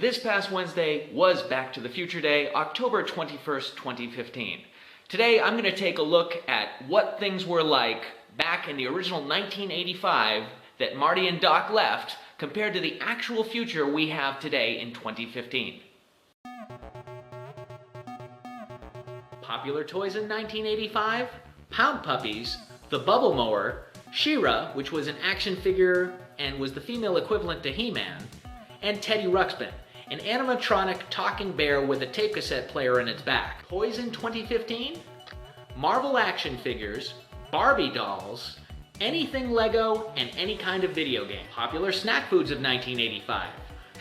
This past Wednesday was Back to the Future Day, October 21st, 2015. Today I'm going to take a look at what things were like back in the original 1985 that Marty and Doc left compared to the actual future we have today in 2015. Popular toys in 1985? Pound Puppies, the Bubble Mower, She-Ra, which was an action figure and was the female equivalent to He-Man, and Teddy Ruxpin, an animatronic talking bear with a tape cassette player in its back. Toys in 2015? Marvel action figures, Barbie dolls, anything Lego, and any kind of video game. Popular snack foods of 1985.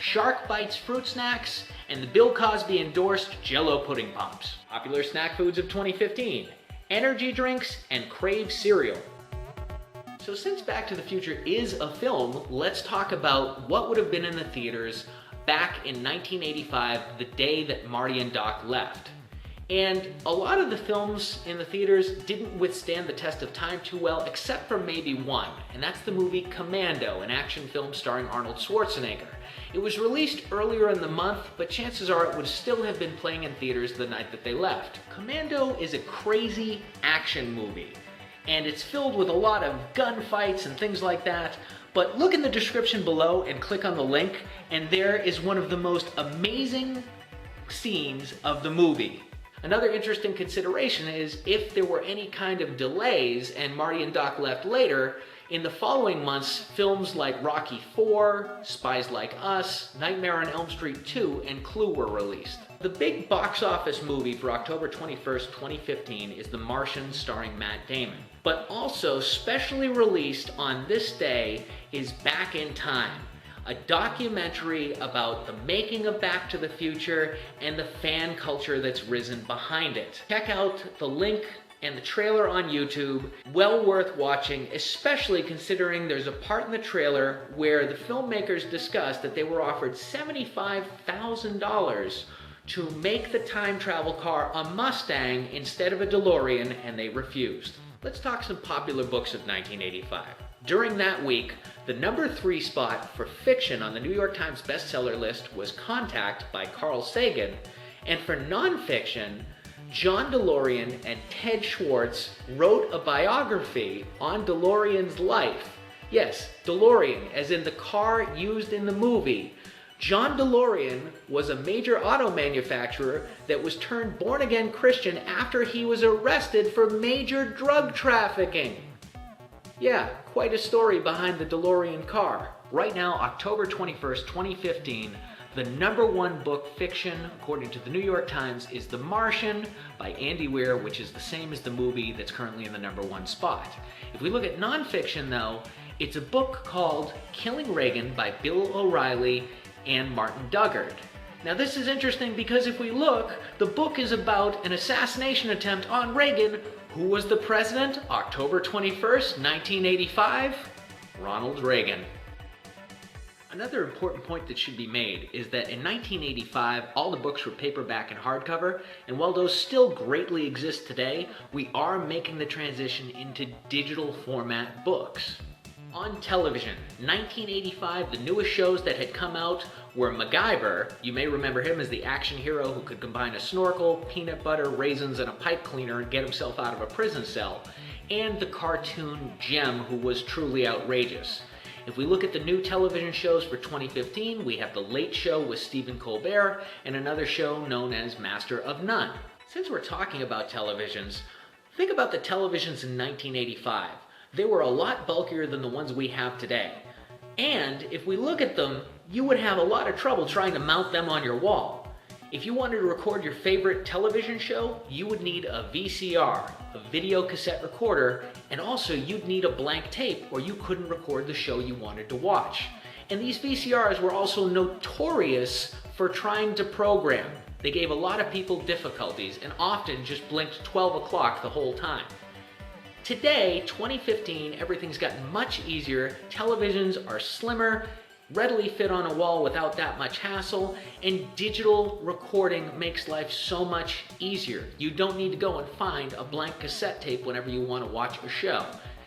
Shark Bites fruit snacks, and the Bill Cosby endorsed Jell-O pudding pops. Popular snack foods of 2015. Energy drinks and Crave cereal. So since Back to the Future is a film, let's talk about what would have been in the theaters back in 1985, the day that Marty and Doc left. And a lot of the films in the theaters didn't withstand the test of time too well, except for maybe one, and that's the movie Commando, an action film starring Arnold Schwarzenegger. It was released earlier in the month, but chances are it would still have been playing in theaters the night that they left. Commando is a crazy action movie, and it's filled with a lot of gunfights and things like that. But look in the description below and click on the link, and there is one of the most amazing scenes of the movie. Another interesting consideration is if there were any kind of delays and Marty and Doc left later, in the following months, films like Rocky IV, Spies Like Us, Nightmare on Elm Street 2, and Clue were released. The big box office movie for October 21st, 2015 is The Martian starring Matt Damon. But also specially released on this day is Back in Time, a documentary about the making of Back to the Future and the fan culture that's risen behind it. Check out the link and the trailer on YouTube. Well worth watching, especially considering there's a part in the trailer where the filmmakers discussed that they were offered $75,000 to make the time travel car a Mustang instead of a Delorean, and they refused. Let's talk some popular books of 1985. During that week, the number 3 spot for fiction on the New York Times bestseller list was Contact by Carl Sagan, and for nonfiction, John DeLorean and Ted Schwartz wrote a biography on DeLorean's life. Yes, DeLorean, as in the car used in the movie. John DeLorean was a major auto manufacturer that was turned born-again Christian after he was arrested for major drug trafficking. Yeah, quite a story behind the DeLorean car. Right now, October 21st, 2015, the number 1 book fiction, according to the New York Times, is The Martian by Andy Weir, which is the same as the movie that's currently in the number 1 spot. If we look at nonfiction, though, it's a book called Killing Reagan by Bill O'Reilly and Martin Dugard. Now this is interesting because if we look, the book is about an assassination attempt on Reagan. Who was the president? October 21st, 1985? Ronald Reagan. Another important point that should be made is that in 1985, all the books were paperback and hardcover, and while those still greatly exist today, we are making the transition into digital format books. On television, 1985, the newest shows that had come out were MacGyver. You may remember him as the action hero who could combine a snorkel, peanut butter, raisins, and a pipe cleaner and get himself out of a prison cell, and the cartoon Jem, who was truly outrageous. If we look at the new television shows for 2015, we have The Late Show with Stephen Colbert and another show known as Master of None. Since we're talking about televisions, think about the televisions in 1985. They were a lot bulkier than the ones we have today. And if we look at them, you would have a lot of trouble trying to mount them on your wall. If you wanted to record your favorite television show, you would need a VCR, a video cassette recorder, and also you'd need a blank tape or you couldn't record the show you wanted to watch. And these VCRs were also notorious for trying to program. They gave a lot of people difficulties and often just blinked 12 o'clock the whole time. Today, 2015, everything's gotten much easier. Televisions are slimmer, readily fit on a wall without that much hassle, and digital recording makes life so much easier. You don't need to go and find a blank cassette tape whenever you want to watch a show.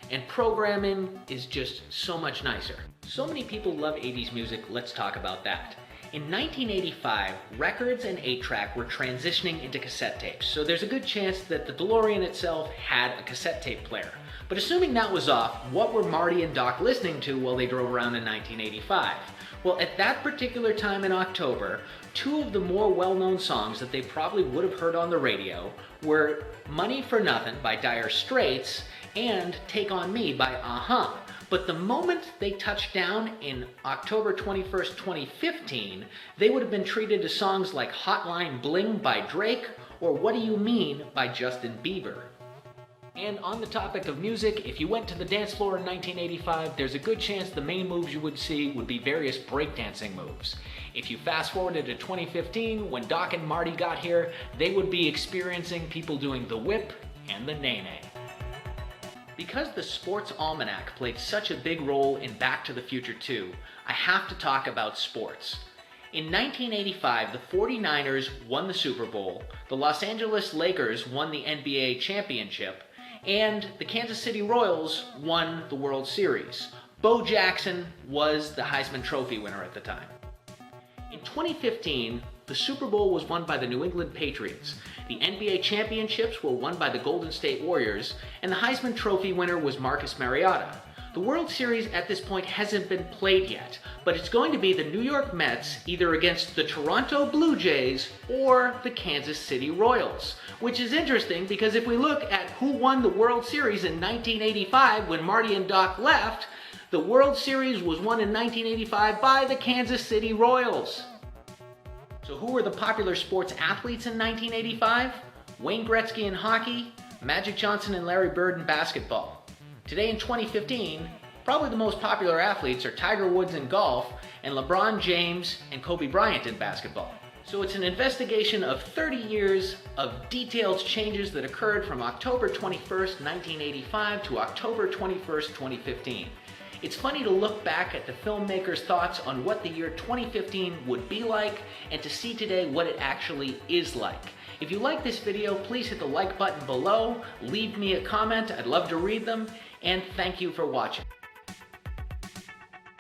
And programming is just so much nicer. So many people love 80s music, let's talk about that. In 1985, records and 8-track were transitioning into cassette tapes, so there's a good chance that the DeLorean itself had a cassette tape player. But assuming that was off, what were Marty and Doc listening to while they drove around in 1985? Well, at that particular time in October, two of the more well-known songs that they probably would have heard on the radio were Money for Nothing by Dire Straits and Take On Me by A-ha. But the moment they touched down in October 21st, 2015, they would have been treated to songs like Hotline Bling by Drake or What Do You Mean by Justin Bieber. And on the topic of music, if you went to the dance floor in 1985, there's a good chance the main moves you would see would be various breakdancing moves. If you fast forwarded to 2015, when Doc and Marty got here, they would be experiencing people doing the whip and the nae-nae. Because the Sports Almanac played such a big role in Back to the Future 2, I have to talk about sports. In 1985, the 49ers won the Super Bowl, the Los Angeles Lakers won the NBA championship, and the Kansas City Royals won the World Series. Bo Jackson was the Heisman Trophy winner at the time. In 2015, the Super Bowl was won by the New England Patriots, the NBA championships were won by the Golden State Warriors, and the Heisman Trophy winner was Marcus Mariota. The World Series at this point hasn't been played yet, but it's going to be the New York Mets either against the Toronto Blue Jays or the Kansas City Royals. Which is interesting because if we look at who won the World Series in 1985 when Marty and Doc left, the World Series was won in 1985 by the Kansas City Royals. So who were the popular sports athletes in 1985? Wayne Gretzky in hockey, Magic Johnson and Larry Bird in basketball. Today in 2015, probably the most popular athletes are Tiger Woods in golf and LeBron James and Kobe Bryant in basketball. So it's an investigation of 30 years of detailed changes that occurred from October 21st, 1985 to October 21st, 2015. It's funny to look back at the filmmakers' thoughts on what the year 2015 would be like and to see today what it actually is like. If you like this video, please hit the like button below, leave me a comment, I'd love to read them, and thank you for watching.